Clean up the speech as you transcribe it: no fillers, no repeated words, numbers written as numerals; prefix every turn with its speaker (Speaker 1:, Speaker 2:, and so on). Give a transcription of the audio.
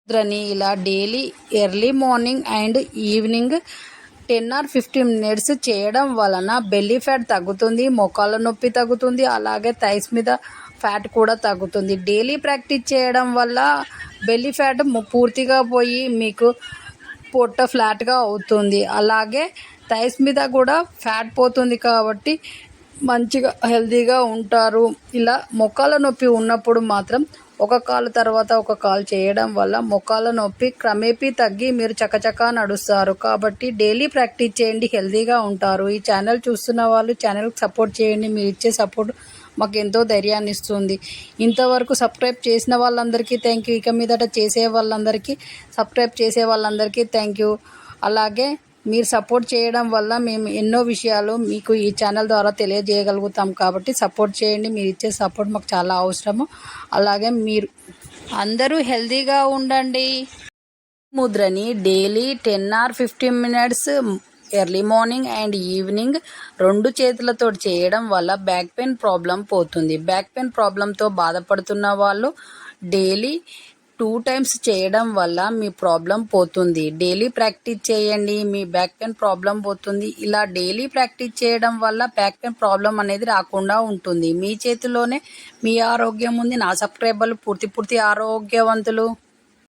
Speaker 1: ముద్రని ఇలా daily early morning and evening 10 or 15 minutes చేయడం వలన బెల్లీ ఫ్యాట్ తగ్గుతుంది, మోకాళ్ళ నొప్పి తగ్గుతుంది, అలాగే థైస్ మీద ఫ్యాట్ కూడా తగ్గుతుంది. డైలీ ప్రాక్టీస్ చేయడం వల్ల బెల్లీ ఫ్యాట్ పూర్తిగా పోయి మీకు పొట్ట ఫ్లాట్గా అవుతుంది. అలాగే థైస్ మీద కూడా ఫ్యాట్ పోతుంది కాబట్టి మంచిగా హెల్తీగా ఉంటారు. ఇలా మోకాళ్ళ నొప్పి ఉన్నప్పుడు మాత్రం ఒక కాలు తర్వాత ఒక కాలు చేయడం వల్ల మోకాళ్ళ నొప్పి క్రమేపీ తగ్గి మీరు చకచకా నడుస్తారు. కాబట్టి డైలీ ప్రాక్టీస్ చేయండి, హెల్తీగా ఉంటారు. ఈ ఛానల్ చూస్తున్న వాళ్ళు ఛానల్కి సపోర్ట్ చేయండి. మీరు ఇచ్చే సపోర్ట్ మాకు ఎంతో ధైర్యాన్ని ఇస్తుంది. ఇంతవరకు సబ్స్క్రైబ్ చేసిన వాళ్ళందరికీ థ్యాంక్ యూ. ఇక మీదట సబ్స్క్రైబ్ చేసే వాళ్ళందరికీ థ్యాంక్ యూ. అలాగే మీరు సపోర్ట్ చేయడం వల్ల మేము ఎన్నో విషయాలు మీకు ఈ ఛానల్ ద్వారా తెలియజేయగలుగుతాం. కాబట్టి సపోర్ట్ చేయండి. మీరు ఇచ్చే సపోర్ట్ మాకు చాలా అవసరము. అలాగే మీరు అందరూ హెల్తీగా ఉండండి. ముద్రని daily 10 or 15 minutes early morning and evening 2 చేతులతో చేయడం వల్ల బ్యాక్ పెయిన్ ప్రాబ్లం పోతుంది. బ్యాక్ పెయిన్ ప్రాబ్లంతో బాధపడుతున్న వాళ్ళు డైలీ 2 times చేయడం వల్ల మీ ప్రాబ్లం పోతుంది. డైలీ ప్రాక్టీస్ చేయండి, మీ బ్యాక్ పెయిన్ ప్రాబ్లం పోతుంది. ఇలా డైలీ ప్రాక్టీస్ చేయడం వల్ల బ్యాక్ పెయిన్ ప్రాబ్లం అనేది రాకుండా ఉంటుంది. మీ చేతిలోనే మీ ఆరోగ్యం ఉంది. నా సబ్స్క్రైబర్లు పూర్తి ఆరోగ్యవంతులు.